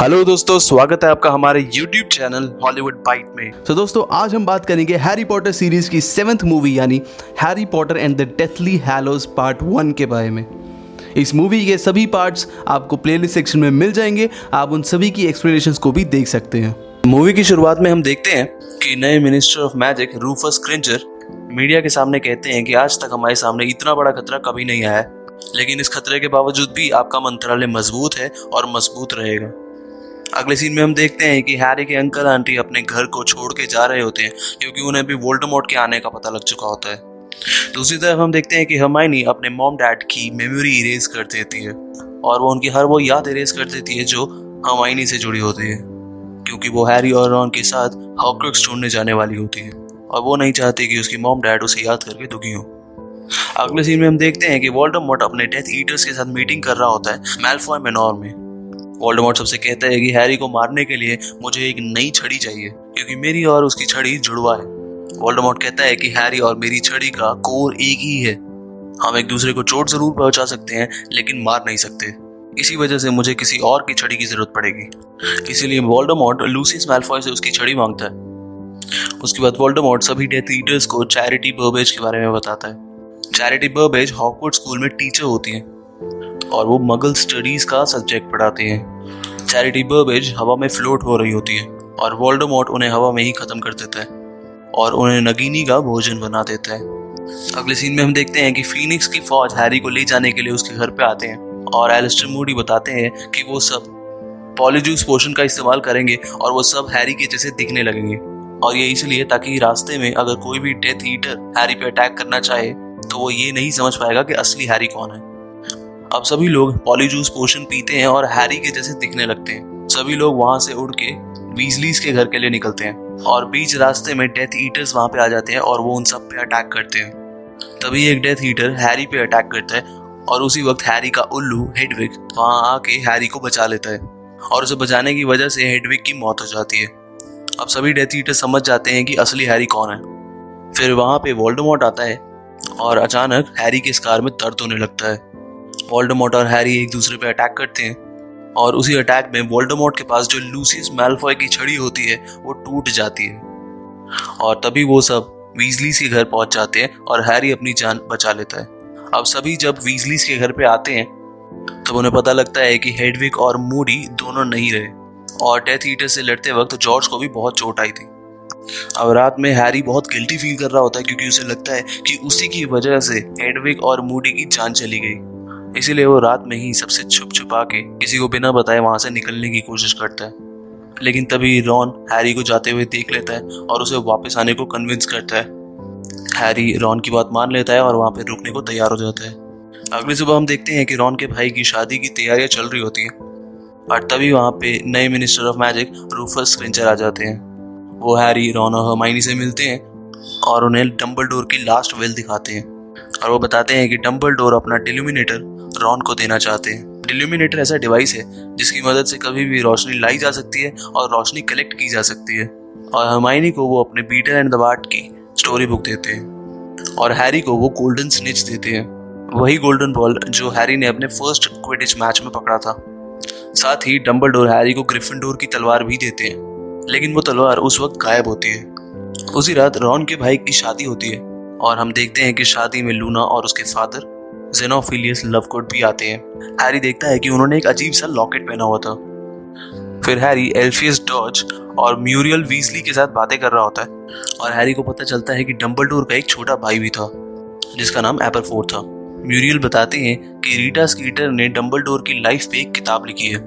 Hello दोस्तों, स्वागत है आपका हमारे YouTube चैनल हॉलीवुड बाइट में। तो दोस्तों, आज हम बात करेंगे हैरी पॉटर सीरीज की 7th मूवी यानी Harry Potter and the Deathly Hallows part 1 के बारे में। इस मूवी के सभी पार्ट्स आपको प्लेलिस्ट सेक्शन में मिल जाएंगे, आप उन सभी की एक्सप्लेनेशंस को भी देख सकते हैं। मूवी की शुरुआत में हम देखते हैं कि नए minister of magic Rufus Scrimgeour media के सामने कहते हैं कि आज तक हमारे सामने इतना बड़ा खतरा कभी नहीं आया है, लेकिन इस खतरे के बावजूद भी आपका मंत्रालय मजबूत है और मजबूत रहेगा। अगले सीन में हम देखते हैं कि हैरी के अंकल आंटी अपने घर को छोड़ के जा रहे होते हैं क्योंकि उन्हें भी वोल्डेमॉर्ट के आने का पता लग चुका होता है। दूसरी तरफ हम देखते हैं कि हर्माइनी अपने मॉम डैड की मेमोरी इरेज कर देती है और वो उनकी हर वो याद इरेज कर देती है जो हर्माइनी से जुड़ी होती है, क्योंकि वो हैरी और रॉन के साथ हॉर्क्रुक्स ढूंढने जाने वाली होती है और वो नहीं चाहती कि उसकी मॉम डैड उसे याद करके दुखी हो। अगले सीन में हम देखते हैं कि वोल्डेमॉर्ट अपने डेथ ईटर्स के साथ मीटिंग कर रहा होता है मैलफॉय मेनोर में। वोल्डेमॉर्ट सबसे कहता है कि हैरी को मारने के लिए मुझे एक नई छड़ी चाहिए क्योंकि मेरी और उसकी छड़ी जुड़वा है। वोल्डेमॉर्ट कहता है कि हैरी और मेरी छड़ी का कोर एक ही है, हम एक दूसरे को चोट जरूर पहुंचा सकते हैं लेकिन मार नहीं सकते, इसी वजह से मुझे किसी और की छड़ी की जरूरत पड़ेगी। इसीलिए वोल्डेमॉर्ट लूसियस मैलफॉय से उसकी छड़ी मांगता है। उसके बाद वोल्डेमॉर्ट सभी डेथ ईटर्स को चैरिटी बर्बेज के बारे में बताता है। चैरिटी बर्बेज हॉगवर्ट्स स्कूल में टीचर होती हैं और वो मगल स्टडीज का सब्जेक्ट पढ़ाती हैं। चैरिटी बर्बेज हवा में फ्लोट हो रही होती है और वोल्डेमॉर्ट उन्हें हवा में ही खत्म कर देता है और उन्हें नगीनी का भोजन बना देता है। अगले सीन में हम देखते हैं कि फीनिक्स की फौज हैरी को ले जाने के लिए उसके घर पे आते हैं और एलिस्टर मूडी बताते हैं कि वो सब पॉलीजूस पोशन का इस्तेमाल करेंगे और वो सब हैरी के जैसे दिखने लगेंगे, और ये इसलिए ताकि रास्ते में अगर कोई भी डेथ ईटर हैरी पे अटैक करना चाहे तो वो ये नहीं समझ पाएगा कि असली हैरी कौन है। अब सभी लोग पॉलीजूस पोशन पीते हैं और हैरी के जैसे दिखने लगते हैं। सभी लोग वहां से उड़ के वीजलीज के घर के लिए निकलते हैं और बीच रास्ते में डेथ ईटर्स वहां पे आ जाते हैं और वो उन सब पे अटैक करते हैं। तभी एक डेथ ईटर हैरी पे अटैक करता है और उसी वक्त हैरी का उल्लू हेडविग वहां आके हैरी को बचा लेता है और उसे बचाने की वजह से हेडविग की मौत हो जाती है। अब सभी डेथ ईटर समझ जाते हैं कि असली हैरी कौन है। फिर वहां पे वोल्डेमॉर्ट आता है और अचानक हैरी के स्कार में दर्द होने लगता है। वोल्डेमॉर्ट और हैरी एक दूसरे पे अटैक करते हैं और उसी अटैक में वोल्डेमॉर्ट के पास जो लूसियस मैलफॉय की छड़ी होती है वो टूट जाती है और तभी वो सब वीजलीज के घर पहुंच जाते हैं और हैरी अपनी जान बचा लेता है। अब सभी जब वीजलीज के घर पे आते हैं तब उन्हें पता लगता है कि हेडविग और मूडी दोनों नहीं रहे और डेथ ईटर से लड़ते वक्त जॉर्ज को भी बहुत चोट आई थी। अब रात में हैरी बहुत गिल्टी फील कर रहा होता है क्योंकि उसे लगता है कि उसी की वजह से हेडविग और मूडी की जान चली गई, इसीलिए वो रात में ही सबसे छुप छुपा के किसी को बिना बताए वहां से निकलने की कोशिश करता है। लेकिन तभी रॉन हैरी को जाते हुए देख लेता है और उसे वापस आने को कन्विंस करता है। हैरी रॉन की बात मान लेता है और वहां पे रुकने को तैयार हो जाता है। अगली सुबह हम देखते हैं कि रॉन के भाई की शादी की तैयारियां चल रही होती हैं और तभी वहां पे नए मिनिस्टर ऑफ मैजिक रूफस क्रिंजर आ जाते हैं। वो हैरी, रॉन और हर्माइनी से मिलते हैं और उन्हें डंबलडोर की लास्ट विल दिखाते हैं और वो बताते हैं कि डंबलडोर अपना डिल्यूमिनेटर रॉन को देना चाहते हैं। डिल्यूमिनेटर ऐसा डिवाइस है जिसकी मदद से कभी भी रोशनी लाई जा सकती है और रोशनी कलेक्ट की जा सकती है, और हर्माइनी को वो अपने पीटर एंड द बार्ट की स्टोरी बुक देते हैं और हैरी को वो गोल्डन स्निच देते हैं, वही गोल्डन बॉल जो हैरी ने अपने फर्स्ट क्विडिच मैच में पकड़ा था। साथ ही डंबलडोर हैरी को ग्रिफिंडोर की तलवार भी देते हैं, लेकिन वो तलवार उस वक्त गायब होती है। उसी रात रॉन के भाई की शादी होती है और हम देखते हैं कि शादी में लूना और उसके फादर ज़ेनोफिलियस लवकोट भी आते हैं। हैरी देखता है कि उन्होंने एक अजीब सा लॉकेट पहना हुआ था। फिर हैरी एल्फियस डॉज और म्यूरियल वीजली के साथ बातें कर रहा होता है और हैरी को पता चलता है कि डंबलडोर का एक छोटा भाई भी था जिसका नाम एपरफोर्ड था। म्यूरियल बताते हैं कि रीटा स्कीटर ने डंबलडोर की लाइफ पे एक किताब लिखी है।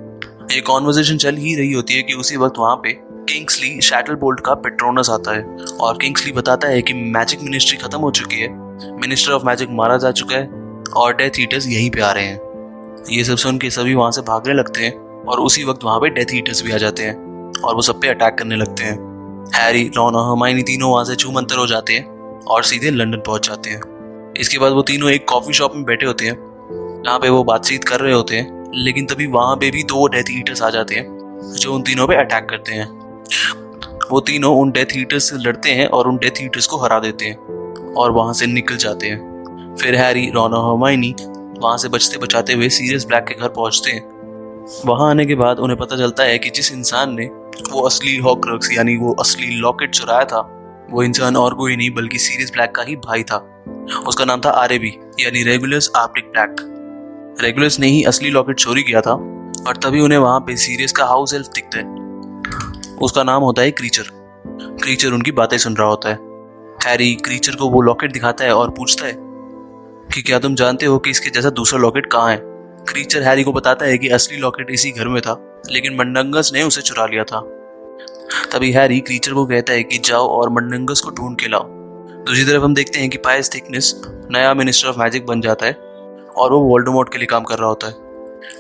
ये कॉन्वर्सेशन चल ही रही होती है कि उसी वक्त वहां पे किंग्सली शैटलबोल्ट का पेट्रोनस आता है और किंग्सली बताता है कि मैजिक मिनिस्ट्री खत्म हो चुकी है, मिनिस्टर ऑफ मैजिक मारा जा चुका है और डेथ ईटर्स यहीं पे आ रहे हैं। ये सब सुन के सभी वहां से भागने लगते हैं और उसी वक्त वहां पे डेथ ईटर्स भी आ जाते हैं और वो सब पे अटैक करने लगते हैं। हैरी, रॉन और हर्माइनी तीनों वहां से छूमंतर हो जाते हैं और सीधे लंदन पहुंच जाते हैं। इसके बाद वो तीनों एक कॉफी शॉप में बैठे होते हैं जहाँ पे वो बातचीत कर रहे होते हैं, लेकिन तभी वहां पे भी 2 डेथ ईटर्स आ जाते हैं जो उन तीनों पे अटैक करते हैं। वो तीनों उन डेथ ईटर्स से लड़ते हैं और उन डेथ ईटर्स को हरा देते हैं और वहां से निकल जाते हैं। फिर हैरी, रॉन और हर्माइनी वहां से बचते बचाते हुए सीरियस ब्लैक के घर पहुंचते हैं वहाँ आने के बाद उन्हें पता चलता है कि जिस इंसान ने वो असली हॉर्क्रक्स यानी वो असली लॉकेट चुराया था, वो इंसान और कोई नहीं बल्कि सीरियस ब्लैक का ही भाई था। उसका नाम था आरएबी यानी रेगुलस आर्टिक ब्लैक। रेगुलस ने ही असली लॉकेट चोरी किया था और तभी उन्हें वहाँ पे सीरियस का हाउस एल्फ दिखता है। उसका नाम होता है क्रीचर। क्रीचर उनकी बातें सुन रहा होता है। हैरी क्रीचर को वो लॉकेट दिखाता है और पूछता है कि क्या तुम जानते हो कि इसके जैसा दूसरा लॉकेट कहाँ है। क्रीचर हैरी को बताता है कि असली लॉकेट इसी घर में था, लेकिन मंडंगस ने उसे चुरा लिया था। तभी हैरी क्रीचर को कहता है कि जाओ और मंडंगस को ढूंढ के लाओ। दूसरी तरफ हम देखते हैं कि पायस थिकनेस नया मिनिस्टर ऑफ मैजिक बन जाता है और वो वोल्डेमॉर्ट के लिए काम कर रहा होता है।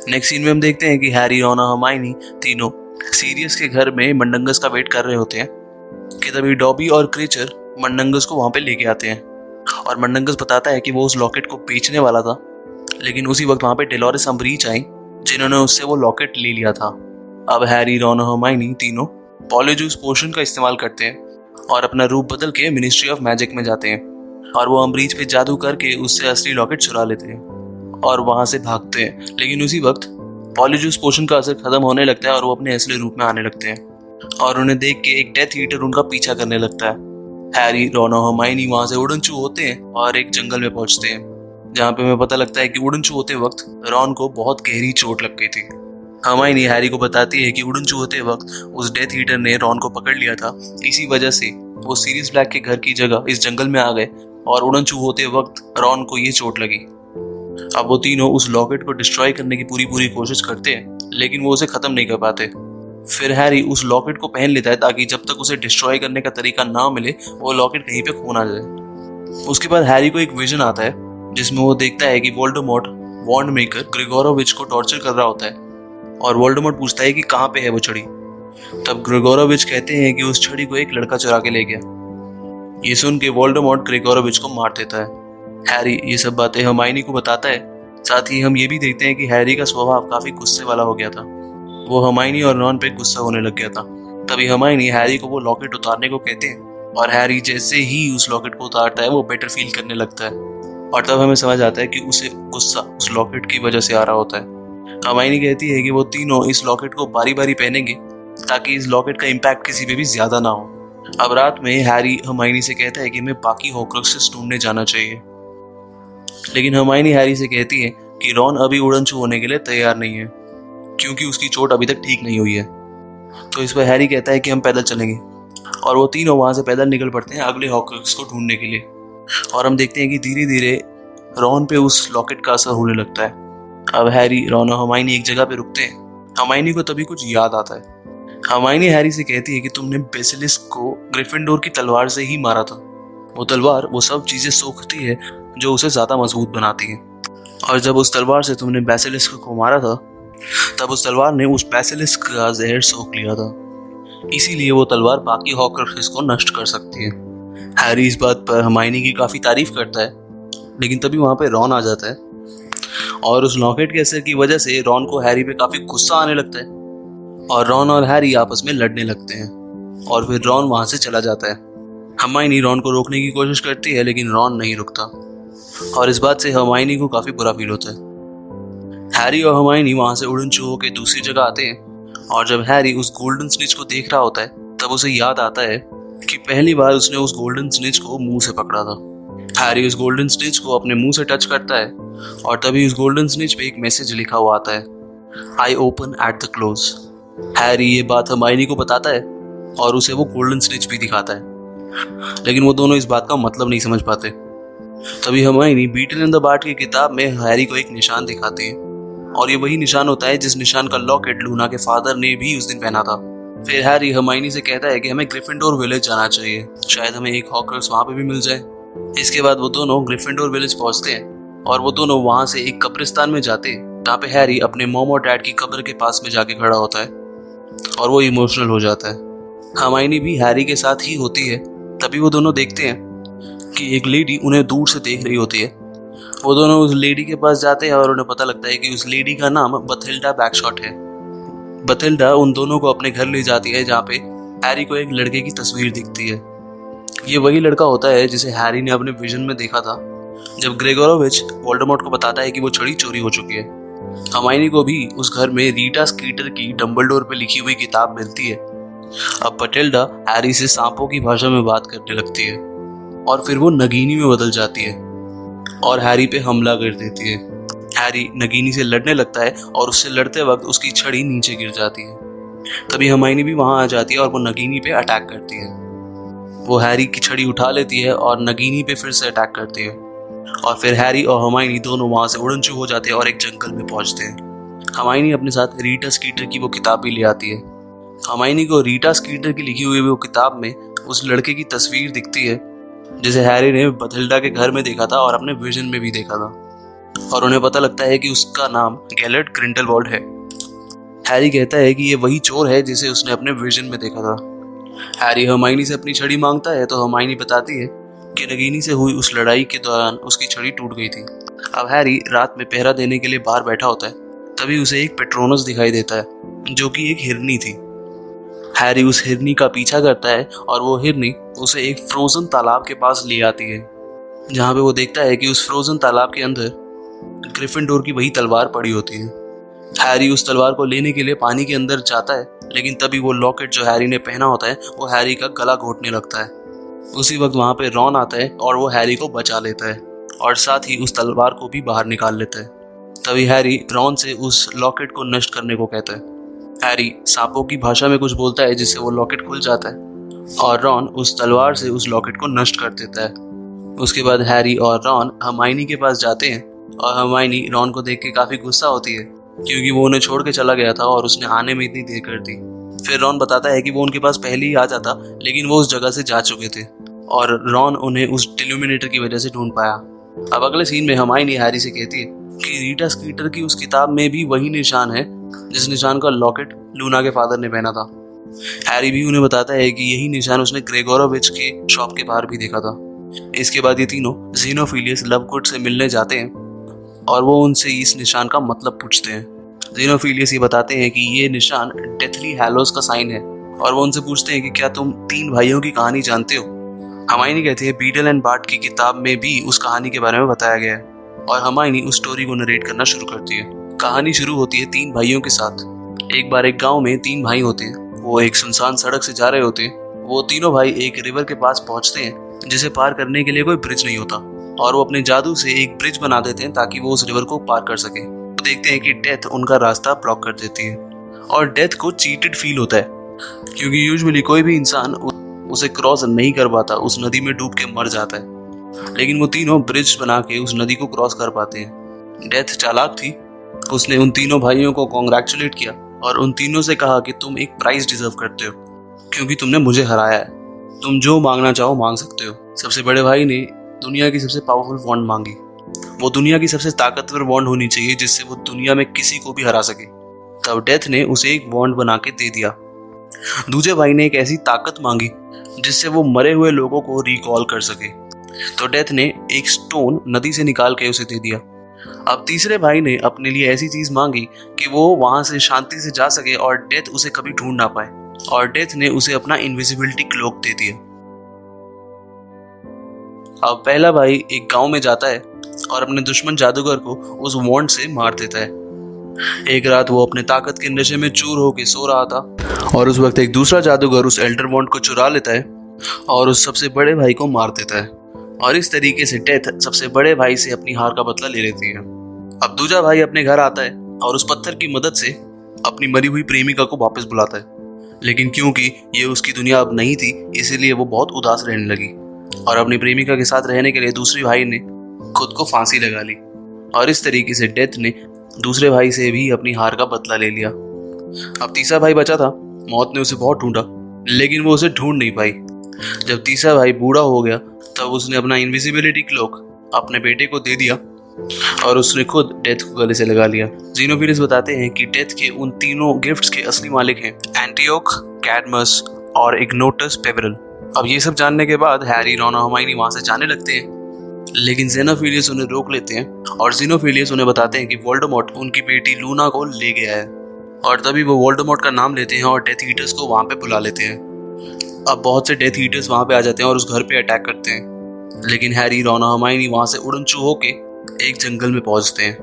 नेक्स्ट सीन में हम देखते हैं कि हैरी, रॉन और हर्माइनी तीनों सीरियस के घर में मंडंगस का वेट कर रहे होते हैं कि तभी डॉबी और क्रीचर मंडंगस को वहां पे लेके आते हैं और मंडंगस बताता है कि वो उस लॉकेट को बेचने वाला था, लेकिन उसी वक्त वहां पे डेलोरिस अम्बरीच आई जिन्होंने उससे वो लॉकेट ले लिया था। अब हैरी, रॉन और हर्माइनी तीनों पॉलीजूस पोशन का इस्तेमाल करते हैं और अपना रूप बदल के मिनिस्ट्री ऑफ मैजिक में जाते हैं और वो अम्बरीच पे जादू करके उससे असली लॉकेट चुरा लेते हैं और वहां से भागते हैं। लेकिन उसी वक्त पॉलीजूस पोशन का असर खत्म होने लगता है और वो अपने असली रूप में आने लगते हैं और उन्हें देख के एक डेथ ईटर उनका पीछा करने लगता है। हैरी, रॉन और हर्माइनी वहां से उड़न छू होते हैं और एक जंगल में पहुंचते हैं, जहाँ पे हमें पता लगता है कि उड़न छू होते वक्त रॉन को बहुत गहरी चोट लग गई थी। हर्माइनी हैरी को बताती है कि उड़न छू होते वक्त उस डेथ ईटर ने रॉन को पकड़ लिया था, इसी वजह से वो सीरियस ब्लैक के घर की जगह इस जंगल में आ गए और उड़न छू होते वक्त रॉन को ये चोट लगी। अब वो तीनों उस लॉकेट को डिस्ट्रॉय करने की पूरी कोशिश करते हैं, लेकिन वो उसे खत्म नहीं कर पाते। फिर हैरी उस लॉकेट को पहन लेता है ताकि जब तक उसे डिस्ट्रॉय करने का तरीका ना मिले वो लॉकेट कहीं पे खो ना जाए। उसके बाद हैरी को एक विजन आता है जिसमें वो देखता है कि वोल्डेमॉर्ट वॉन्ड मेकर ग्रेगोरोविच को टॉर्चर कर रहा होता है और वोल्डेमॉर्ट पूछता है कि कहाँ पे है वो छड़ी। तब ग्रेगोरोविच कहते हैं कि उस छड़ी को एक लड़का चुरा के ले गया। ये सुन के वोल्डेमॉर्ट ग्रेगोरोविच को मार देता है। हैरी ये सब बातें हर्माइनी को बताता है। साथ ही हम ये भी देखते हैं कि हैरी का स्वभाव काफी गुस्से वाला हो गया था। वो हर्माइनी और रॉन पे गुस्सा होने लग गया था। तभी हर्माइनी हैरी को वो लॉकेट उतारने को कहते हैं और हैरी जैसे ही उस लॉकेट को उतारता है वो बेटर फील करने लगता है और तब हमें समझ आता है कि उसे गुस्सा उस लॉकेट की वजह से आ रहा होता है। हर्माइनी कहती है कि वो तीनों इस लॉकेट को बारी बारी पहनेंगे ताकि इस लॉकेट का इम्पैक्ट किसी पे भी ज्यादा ना हो। अब रात में हैरी हर्माइनी से कहता है कि हमें बाकी हॉर्क्रक्सेस ढूंढने जाना चाहिए, लेकिन हर्माइनी हैरी से कहती है कि रॉन अभी उड़न छू होने के लिए तैयार नहीं है क्योंकि उसकी चोट अभी तक ठीक नहीं हुई है। तो इस पर हैरी कहता है कि हम पैदल चलेंगे और वो तीनों वहां से पैदल निकल पड़ते हैं अगले हॉर्क्रक्स को ढूंढने के लिए। और हम देखते हैं कि धीरे धीरे रॉन पे उस लॉकेट का असर होने लगता है। अब हैरी, रॉन और हर्माइनी एक जगह पे रुकते हैं। हर्माइनी को तभी कुछ याद आता है। हर्माइनी हैरी से कहती है कि तुमने बेसिलिस्क को ग्रिफिंडोर की तलवार से ही मारा था। वो तलवार वो सब चीजें सोखती है जो उसे ज्यादा मजबूत बनाती है, और जब उस तलवार से तुमने बेसिलिस्क को मारा था तब उस तलवार ने उस बेसिलिस्क का जहर सोख लिया था, इसीलिए वो तलवार बाकी हॉर्क्रक्सेस को नष्ट कर सकती है। हैरी इस बात पर हर्माइनी की काफी तारीफ करता है, लेकिन तभी वहां पे रॉन आ जाता है और उस लॉकेट के असर की वजह से रॉन को हैरी पे काफी गुस्सा आने लगता है और रॉन और हैरी आपस में लड़ने लगते हैं और फिर रॉन वहां से चला जाता है। हर्माइनी रॉन को रोकने की कोशिश करती है, लेकिन रॉन नहीं रुकता और इस बात से हर्माइनी को काफी बुरा फील होता है। हैरी और हर्माइनी वहां से उड़न छू होकर दूसरी जगह आते हैं और जब हैरी उस गोल्डन स्निच को देख रहा होता है तब उसे याद आता है कि पहली बार उसने उस गोल्डन स्निच को मुंह से पकड़ा था। हैरी उस गोल्डन स्निच को अपने मुंह से टच करता है और तभी उस गोल्डन स्निच पे एक मैसेज लिखा हुआ आता है, I open at the close. Harry ये बात हर्माइनी को बताता है और उसे वो गोल्डन स्निच भी दिखाता है, लेकिन वो दोनों इस बात का मतलब नहीं समझ पाते। तभी Hermione beaten in the board की किताब में हैरी को एक निशान दिखाती है और ये वही निशान होता है जिस निशान का लॉकेट लूना के फादर ने भी उस दिन पहना था। फिर हैरी हर्माइनी से कहता है कि हमें ग्रिफिंडोर विलेज जाना चाहिए, शायद हमें एक हॉर्क्रक्स वहां पे भी मिल जाए। इसके बाद वो दोनों ग्रिफिंडोर विलेज पहुंचते हैं और वो दोनों वहां से एक कब्रिस्तान में जाते हैं जहाँ पे हैरी अपने मॉम और डैड की कब्र के पास में जाके खड़ा होता है और वो इमोशनल हो जाता है। हर्माइनी भी हैरी के साथ ही होती है। तभी वो दोनों देखते हैं कि एक लेडी उन्हें दूर से देख रही होती है। वो दोनों उस लेडी के पास जाते हैं और उन्हें पता लगता है कि उस लेडी का नाम बथिल्डा बैकशॉट है। बथिल्डा उन दोनों को अपने घर ले जाती है जहाँ पे हैरी को एक लड़के की तस्वीर दिखती है। ये वही लड़का होता है जिसे हैरी ने अपने विजन में देखा था जब ग्रेगोरोविच वोल्डेमॉर्ट को बताता है कि वो छड़ी चोरी हो चुकी है। हर्माइनी को भी उस घर में रीटा स्कीटर की डंबलडोर पे लिखी हुई किताब मिलती है। अब मटिल्डा हैरी से सांपों की भाषा में बात करने लगती है और फिर वो नगीनी में बदल जाती है और हैरी पे हमला कर देती है। हैरी नगीनी से लड़ने लगता है और उससे लड़ते वक्त उसकी छड़ी नीचे गिर जाती है। तभी हर्माइनी भी वहां आ जाती है और वो नगीनी पे अटैक करती है। वो हैरी की छड़ी उठा लेती है और नगीनी पे फिर से अटैक करती है और फिर हैरी और हर्माइनी दोनों वहां से उड़नचू हो जाते हैं और एक जंगल में पहुंचते हैं। हर्माइनी अपने साथ रीटा स्कीटर की वो किताब भी ले आती है। हर्माइनी को रीटा स्कीटर की लिखी हुई वो किताब में उस लड़के की तस्वीर दिखती है जिसे हैरी ने मटिल्डा के घर में देखा था और अपने विजन में भी देखा था, और उन्हें पता लगता है कि उसका नाम गैलेट ग्रिंडेलवाल्ड है। हैरी कहता है कि ये वही चोर है जिसे उसने अपने विजन में देखा था। हैरी हर्माइनी से अपनी छड़ी मांगता है तो हर्माइनी बताती है कि नगीनी से हुई उस लड़ाई के दौरान उसकी छड़ी टूट गई थी। अब हैरी रात में पहरा देने के लिए बाहर बैठा होता है, तभी उसे एक पेट्रोनस दिखाई देता है जो कि एक हिरनी थी। हैरी उस हिरनी का पीछा करता है और वो हिरनी उसे एक फ्रोजन तालाब के पास ले आती है, जहाँ पे वो देखता है कि उस फ्रोजन तालाब के अंदर ग्रिफिंडोर की वही तलवार पड़ी होती है। हैरी उस तलवार को लेने के लिए पानी के अंदर जाता है, लेकिन तभी वो लॉकेट जो हैरी ने पहना होता है वो हैरी का गला घोटने लगता है। उसी वक्त वहाँ पे रॉन आता है और वो हैरी को बचा लेता है और साथ ही उस तलवार को भी बाहर निकाल लेता है। तभी हैरी रॉन से उस लॉकेट को नष्ट करने को कहता है। हैरी सांपों की भाषा में कुछ बोलता है जिससे वो लॉकेट खुल जाता है और रॉन उस तलवार से उस लॉकेट को नष्ट कर देता है। उसके बाद हैरी और रॉन हर्माइनी के पास जाते हैं और हर्माइनी रॉन को देख के काफी गुस्सा होती है क्योंकि वो उन्हें छोड़ के चला गया था और उसने आने में इतनी देर कर दी। फिर रॉन बताता है कि वो उनके पास पहले ही आ जाता, लेकिन वो उस जगह से जा चुके थे और रॉन उन्हें उस टेल्यूमिनेटर की वजह से ढूंढ पाया। अब अगले सीन में हर्माइनी हैरी से कहती है कि रीटा स्कीटर की उस किताब में भी वही निशान है जिस निशान का लॉकेट लूना के फादर ने पहना था। हैरी भी उन्हें बताता है कि यही निशान उसने ग्रेगोरोविच के शॉप के बाहर भी देखा था। इसके बाद ये तीनों ज़ीनोफिलियस लवगुड से मिलने जाते हैं और वो उनसे इस निशान का मतलब पूछते हैं। ज़ीनोफिलियस ये बताते हैं कि ये निशान डेथली हैलोज का साइन है और वो उनसे पूछते हैं कि क्या तुम तीन भाइयों की कहानी जानते हो। हर्माइनी कहती है बीटल एंड बार्ट की किताब में भी उस कहानी के बारे में बताया गया है और हर्माइनी उस स्टोरी को नरेट करना शुरू करती है। कहानी शुरू होती है तीन भाइयों के साथ। एक बार एक गांव में तीन भाई होते हैं। वो एक सुनसान सड़क से जा रहे होते हैं। वो तीनों भाई एक रिवर के पास पहुंचते हैं जिसे पार करने के लिए कोई ब्रिज नहीं होता और वो अपने जादू से एक ब्रिज बना देते हैं ताकि वो उस रिवर को पार कर सके। वो देखते हैं कि डेथ उनका रास्ता ब्लॉक कर देती है और डेथ को चीटेड फील होता है क्योंकि यूजुअली कोई भी इंसान उसे क्रॉस नहीं कर पाता, उस नदी में डूब के मर जाता है, लेकिन वो तीनों ब्रिज बना के उस नदी को क्रॉस कर पाते हैं। डेथ चालाक थी, उसने उन तीनों भाइयों को कॉन्ग्रेचुलेट किया और उन तीनों से कहा कि तुम एक प्राइज डिजर्व करते हो क्योंकि तुमने मुझे हराया है, तुम जो मांगना चाहो मांग सकते हो। सबसे बड़े भाई ने दुनिया की सबसे पावरफुल वॉन्ड मांगी। वो दुनिया की सबसे ताकतवर वॉन्ड होनी चाहिए जिससे वो दुनिया में किसी को भी हरा सके। तब डेथ ने उसे एक वॉन्ड बना के दे दिया। दूसरे भाई ने एक ऐसी ताकत मांगी जिससे वो मरे हुए लोगों को रिकॉल कर सके, तो डेथ ने एक स्टोन नदी से निकाल के उसे दे दिया। अब तीसरे भाई ने अपने लिए ऐसी चीज मांगी कि वो वहां से शांति से जा सके और डेथ उसे कभी ढूंढ ना पाए, और डेथ ने उसे अपना इनविजिबिलिटी क्लोक दे दिया। अब पहला भाई एक गांव में जाता है और अपने दुश्मन जादूगर को उस वॉन्ड से मार देता है। एक रात वो अपने ताकत के नशे में चूर होकर सो रहा था और उस वक्त एक दूसरा जादूगर उस एल्डर वॉन्ड को चुरा लेता है और उस सबसे बड़े भाई को मार देता है, और इस तरीके से डेथ सबसे बड़े भाई से अपनी हार का बदला ले लेती है। अब दूसरा भाई अपने घर आता है और उस पत्थर की मदद से अपनी मरी हुई प्रेमिका को वापस बुलाता है, लेकिन क्योंकि ये उसकी दुनिया अब नहीं थी इसीलिए वो बहुत उदास रहने लगी और अपनी प्रेमिका के साथ रहने के लिए दूसरे भाई ने खुद को फांसी लगा ली, और इस तरीके से डेथ ने दूसरे भाई से भी अपनी हार का बदला ले लिया। अब तीसरा भाई बचा था। मौत ने उसे बहुत ढूंढा लेकिन वो उसे ढूंढ नहीं पाई। जब तीसरा भाई बूढ़ा हो गया तब उसने अपना इनविजिबिलिटी क्लोक अपने बेटे को दे दिया और उसने खुद डेथ को गले से लगा लिया। ज़ीनोफिलियस बताते हैं कि डेथ के उन तीनों गिफ्ट्स के असली मालिक हैं एंटियोक, कैडमस और इग्नोटस पेवरल। अब ये सब जानने के बाद हैरी, रॉन और हर्माइनी वहां से जाने लगते हैं, लेकिन ज़ीनोफिलियस उन्हें रोक लेते हैं और ज़ीनोफिलियस उन्हें बताते हैं कि वोल्डेमॉर्ट उनकी बेटी लूना को ले गया है, और तभी वो वोल्डेमॉर्ट का नाम लेते हैं और डेथ ईटर्स को वहां पे बुला लेते हैं। अब बहुत से डेथ ईटर्स वहां पे आ जाते हैं और उस घर पे अटैक करते हैं, लेकिन हैरी, रॉन और हर्माइनी वहां से उड़नचू होके एक जंगल में पहुंचते हैं।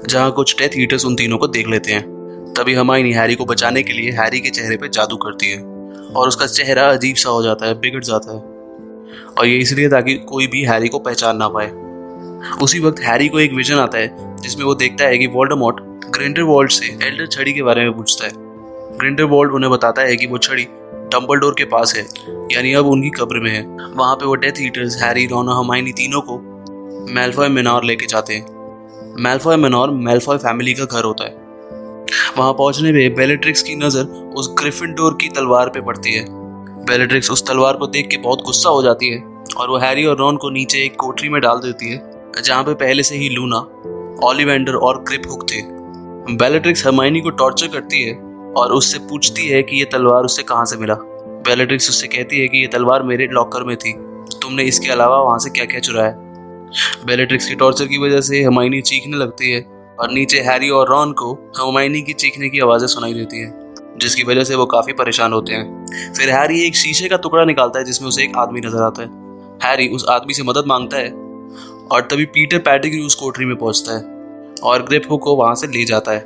जहाँ कुछ डेथ ईटर्स उन तीनों को देख लेते हैं। तभी हर्माइनी हैरी को बचाने के लिए हैरी के चेहरे पे जादू करती है और उसका चेहरा अजीब सा हो जाता है, बिगड़ जाता है, और ये इसलिए ताकि कोई भी हैरी को पहचान ना पाए। उसी वक्त हैरी को एक विजन आता है जिसमें वो देखता है कि वोल्डेमॉर्ट ग्रिंडेलवाल्ड से एल्डर छड़ी के बारे में पूछता है। ग्रिंडेलवाल्ड उन्हें बताता है कि वो छड़ी डंबलडोर के पास है, यानी अब उनकी कब्र में है। वहाँ पे वो डेथ ईटर्स हैरी, रॉन और हर्माइनी तीनों को मैल्फॉय मेनॉर लेके जाते हैं। मैल्फॉय मेनॉर मैल्फॉय फैमिली का घर होता है। वहां पहुंचने पे बेलेट्रिक्स की नजर उस ग्रिफिंडोर की तलवार पे पड़ती है। बेलेट्रिक्स उस तलवार को देख के बहुत गुस्सा हो जाती है और वो हैरी और रॉन को नीचे एक कोठरी में डाल देती है जहाँ पे पहले से ही लूना, ओलिवेंडर और ग्रिपहुक थे। बेलेट्रिक्स हर्माइनी को टॉर्चर करती है और उससे पूछती है कि ये तलवार उससे कहाँ से मिला। बेलेट्रिक्स उससे कहती है कि ये तलवार मेरे लॉकर में थी, तुमने इसके अलावा वहां से क्या क्या चुराया। बेलेट्रिक्स की टॉर्चर की वजह से हर्माइनी चीखने लगती है और नीचे हैरी और रॉन को हर्माइनी की चीखने की आवाजें सुनाई देती हैं, जिसकी वजह से वो काफी परेशान होते हैं। फिर हैरी एक शीशे का टुकड़ा निकालता है जिसमें उसे एक आदमी नजर आता है। हैरी उस आदमी से मदद मांगता है और तभी पीटर पेटिग्रू उस कोठरी में पहुंचता है और ग्रिपहुक को वहां से ले जाता है।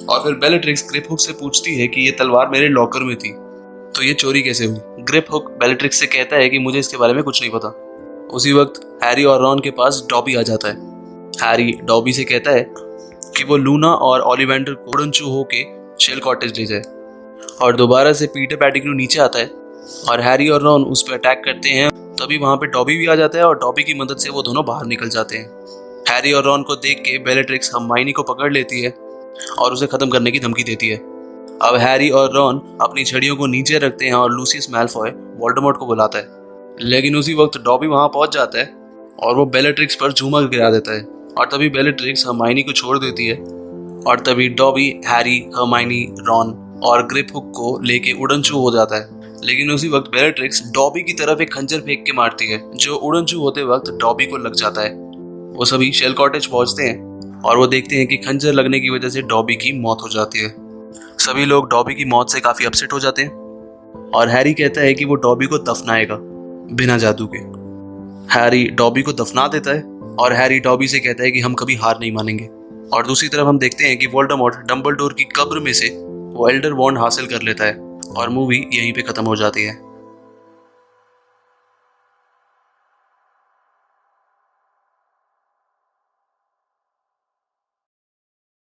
और फिर बेलेट्रिक्स ग्रिपहुक से पूछती है कि ये तलवार मेरे लॉकर में थी, तो ये चोरी कैसे हुई। ग्रिपहुक बेलेट्रिक्स से कहता है कि मुझे इसके बारे में कुछ नहीं पता। उसी वक्त हैरी और रॉन के पास डॉबी आ जाता है। हैरी डॉबी से कहता है कि वो लूना और ओलिवेंडर को उड़नचू होके शेल कॉटेज ले जाए, और दोबारा से पीटर पेटिग्रू नीचे आता है और हैरी और रॉन उस पर अटैक करते हैं। तभी वहां पे डॉबी भी आ जाता है और डॉबी की मदद से वो दोनों बाहर निकल जाते हैं। हैरी और रॉन को देख के बेलेट्रिक्स हर्माइनी को पकड़ लेती है और उसे खत्म करने की धमकी देती है। अब हैरी और रॉन अपनी छड़ियों को नीचे रखते हैं और लूसियस मैल्फॉय वोल्डेमॉर्ट को बुलाता है, लेकिन उसी वक्त डॉबी वहां पहुंच जाता है और वो बेलेट्रिक्स पर झूमर गिरा देता है। और तभी बेलेट्रिक्स हर्माइनी को छोड़ देती है और तभी डॉबी हैरी, हर्माइनी, रॉन और ग्रिपहुक को लेके उड़नचू हो जाता है। लेकिन उसी वक्त बेलेट्रिक्स डॉबी की तरफ एक खंजर फेंक के मारती है जो उड़नचू होते वक्त डॉबी को लग जाता है। वो सभी शेल कॉटेज पहुंचते हैं और वो देखते हैं कि खंजर लगने की वजह से डॉबी की मौत हो जाती है। सभी लोग डॉबी की मौत से काफी अपसेट हो जाते हैं और हैरी कहता है कि वो डॉबी को दफनाएगा बिना जादू के। हैरी डॉबी को दफना देता है और हैरी डॉबी से कहता है कि हम कभी हार नहीं मानेंगे। और दूसरी तरफ हम देखते हैं कि वोल्डेमॉर्ट डंबलडोर की कब्र में से वो एल्डर वॉन्ड हासिल कर लेता है और मूवी यहीं पे खत्म हो जाती है।